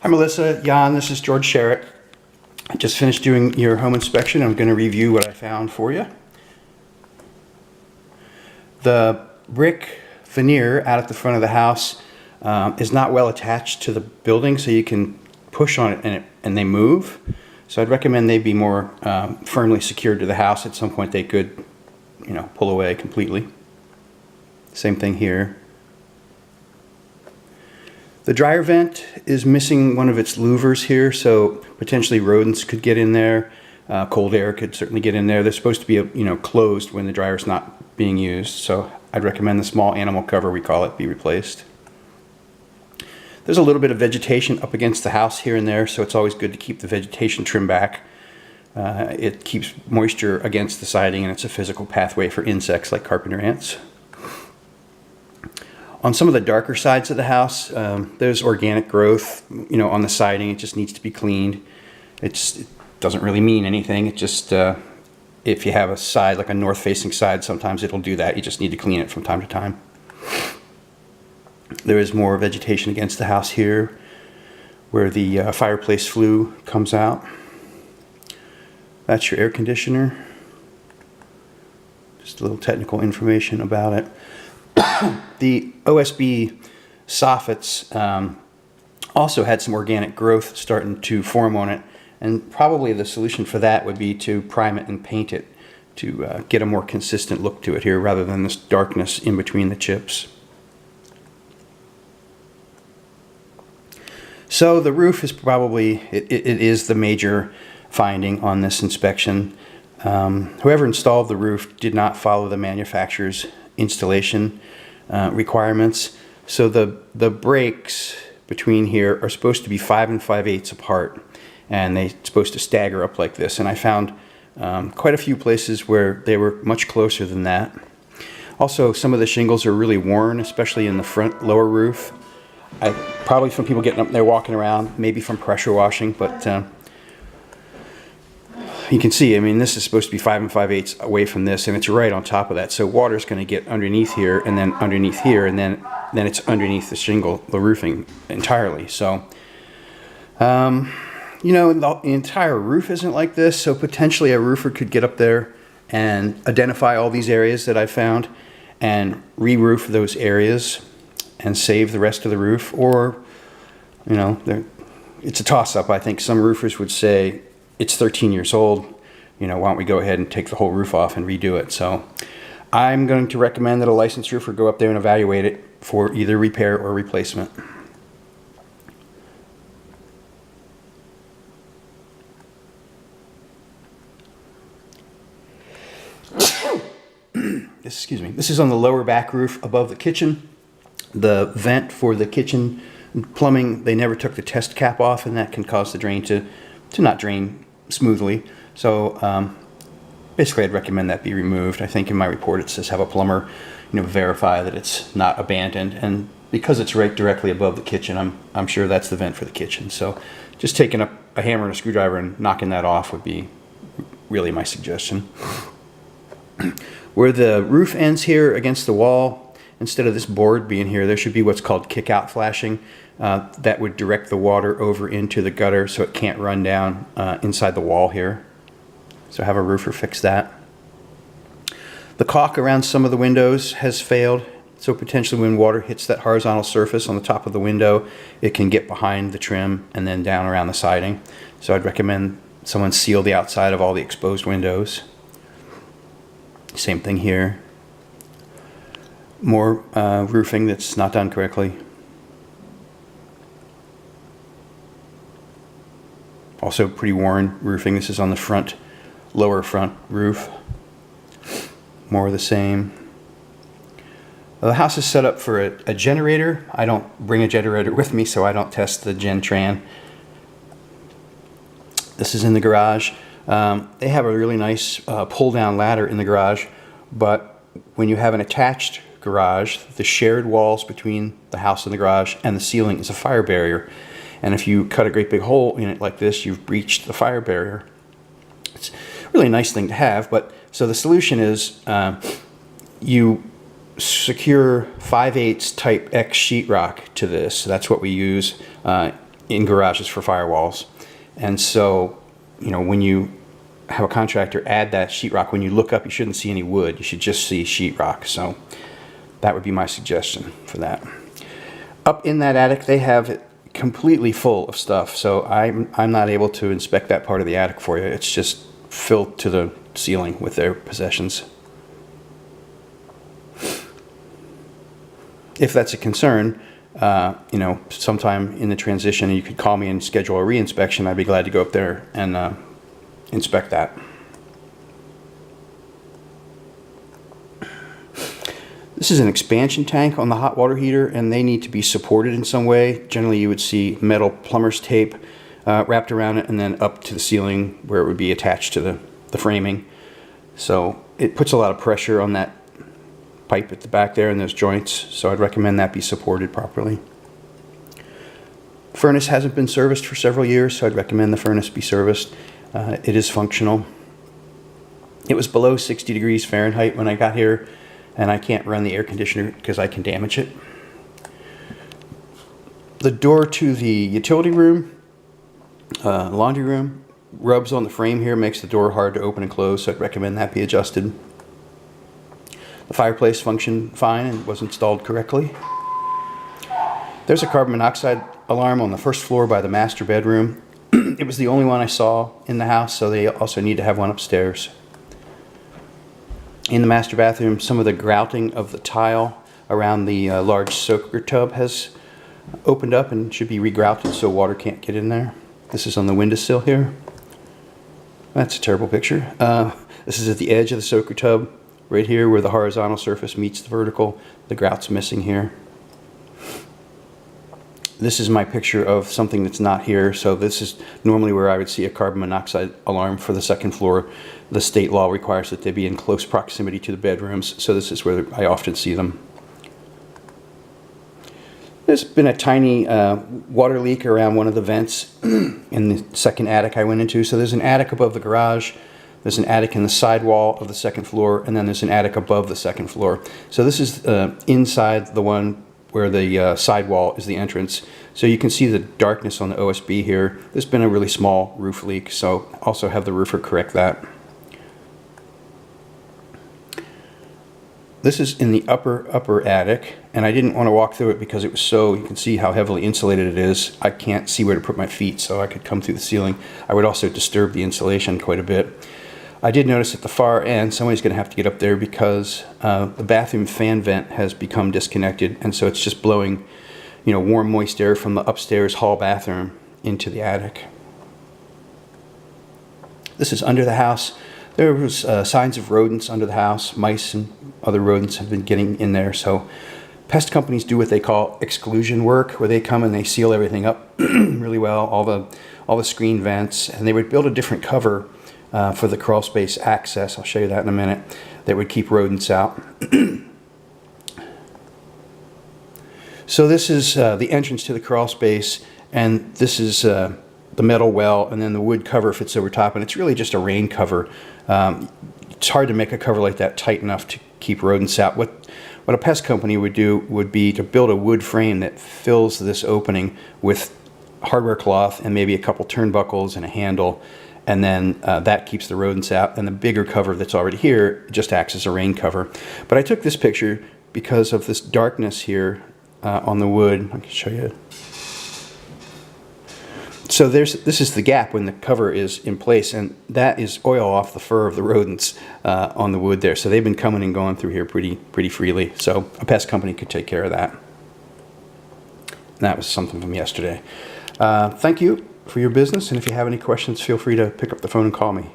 Hi Melissa, Jan, this is George Sherritt. I just finished doing your home inspection. I'm going to review what I found for you. The brick veneer out at the front of the house is not well attached to the building, so you can push on it and they move. So I'd recommend they be more firmly secured to the house. At some point they could, pull away completely. Same thing here. The dryer vent is missing one of its louvers here, so potentially rodents could get in there. Cold air could certainly get in there. They're supposed to be, closed when the dryer's not being used, so I'd recommend the small animal cover, we call it, be replaced. There's a little bit of vegetation up against the house here and there, so it's always good to keep the vegetation trimmed back. It keeps moisture against the siding, and it's a physical pathway for insects like carpenter ants. On some of the darker sides of the house, there's organic growth, on the siding. It just needs to be cleaned. It doesn't really mean anything. It just, if you have a side, like a north-facing side, sometimes it'll do that. You just need to clean it from time to time. There is more vegetation against the house here, where the fireplace flue comes out. That's your air conditioner. Just a little technical information about it. The OSB soffits also had some organic growth starting to form on it, and probably the solution for that would be to prime it and paint it to get a more consistent look to it here rather than this darkness in between the chips. So the roof is probably, it is the major finding on this inspection. Whoever installed the roof did not follow the manufacturer's installation requirements. So the breaks between here are supposed to be 5 5/8 apart, and they're supposed to stagger up like this. And I found quite a few places where they were much closer than that. Also, some of the shingles are really worn, especially in the front lower roof. Probably from people getting up there walking around, maybe from pressure washing, but you can see, this is supposed to be 5 5/8 away from this, and it's right on top of that. So water's going to get underneath here, and then underneath here, and then it's underneath the shingle, the roofing entirely. So, the entire roof isn't like this, so potentially a roofer could get up there and identify all these areas that I found and re-roof those areas and save the rest of the roof. Or, it's a toss-up. I think some roofers would say, it's 13 years old, why don't we go ahead and take the whole roof off and redo it. So I'm going to recommend that a licensed roofer go up there and evaluate it for either repair or replacement. Excuse me. This is on the lower back roof above the kitchen. The vent for the kitchen plumbing, they never took the test cap off, and that can cause the drain to not drain smoothly. So basically I'd recommend that be removed. I think in my report it says have a plumber verify that it's not abandoned, and because it's right directly above the kitchen, I'm sure that's the vent for the kitchen. So just taking up a hammer and a screwdriver and knocking that off would be really my suggestion. Where the roof ends here against the wall, instead of this board being here, there should be what's called kick-out flashing. That would direct the water over into the gutter so it can't run down inside the wall here. So have a roofer fix that. The caulk around some of the windows has failed, so potentially when water hits that horizontal surface on the top of the window, it can get behind the trim and then down around the siding. So I'd recommend someone seal the outside of all the exposed windows. Same thing here. More roofing that's not done correctly. Also pretty worn roofing. This is on the lower front roof. More of the same. The house is set up for a generator. I don't bring a generator with me, so I don't test the Gentran. This is in the garage. They have a really nice pull-down ladder in the garage, but when you have an attached garage, the shared walls between the house and the garage and the ceiling is a fire barrier. And if you cut a great big hole in it like this, you've breached the fire barrier. It's a really nice thing to have, but so the solution is you secure 5/8 type X sheetrock to this. So that's what we use in garages for firewalls. And so, when you have a contractor add that sheetrock, when you look up, you shouldn't see any wood. You should just see sheetrock. So that would be my suggestion for that. Up in that attic, they have it completely full of stuff. So I'm not able to inspect that part of the attic for you. It's just filled to the ceiling with their possessions. If that's a concern, sometime in the transition, you could call me and schedule a re-inspection. I'd be glad to go up there and inspect that. This is an expansion tank on the hot water heater, and they need to be supported in some way. Generally, you would see metal plumber's tape wrapped around it and then up to the ceiling where it would be attached to the framing. So it puts a lot of pressure on that pipe at the back there and those joints, so I'd recommend that be supported properly. Furnace hasn't been serviced for several years, so I'd recommend the furnace be serviced. It is functional. It was below 60 degrees Fahrenheit when I got here, and I can't run the air conditioner because I can damage it. The door to the utility room, laundry room, rubs on the frame here, makes the door hard to open and close, so I'd recommend that be adjusted. The fireplace functioned fine and was installed correctly. There's a carbon monoxide alarm on the first floor by the master bedroom. It was the only one I saw in the house, so they also need to have one upstairs. In the master bathroom, some of the grouting of the tile around the large soaker tub has opened up and should be regrouted so water can't get in there. This is on the windowsill here. That's a terrible picture. This is at the edge of the soaker tub, right here where the horizontal surface meets the vertical. The grout's missing here. This is my picture of something that's not here. So this is normally where I would see a carbon monoxide alarm for the second floor. The state law requires that they be in close proximity to the bedrooms, so this is where I often see them. There's been a tiny water leak around one of the vents in the second attic I went into. So there's an attic above the garage, there's an attic in the sidewall of the second floor, and then there's an attic above the second floor. So this is inside the one where the sidewall is the entrance. So you can see the darkness on the OSB here. There's been a really small roof leak, so also have the roofer correct that. This is in the upper attic, and I didn't want to walk through it because it was so, you can see how heavily insulated it is. I can't see where to put my feet, so I could come through the ceiling. I would also disturb the insulation quite a bit. I did notice at the far end, somebody's going to have to get up there because the bathroom fan vent has become disconnected, and so it's just blowing, warm, moist air from the upstairs hall bathroom into the attic. This is under the house. There was signs of rodents under the house. Mice and other rodents have been getting in there. So pest companies do what they call exclusion work, where they come and they seal everything up really well, all the screen vents, and they would build a different cover for the crawl space access. I'll show you that in a minute. That would keep rodents out. So this is the entrance to the crawl space, and this is the metal well, and then the wood cover fits over top, and it's really just a rain cover. It's hard to make a cover like that tight enough to keep rodents out. What a pest company would do would be to build a wood frame that fills this opening with hardware cloth and maybe a couple turnbuckles and a handle, and then that keeps the rodents out, and the bigger cover that's already here just acts as a rain cover. But I took this picture because of this darkness here on the wood. I can show you. So this is the gap when the cover is in place, and that is oil off the fur of the rodents on the wood there. So they've been coming and going through here pretty freely. So a pest company could take care of that. And that was something from yesterday. Thank you for your business, and if you have any questions, feel free to pick up the phone and call me.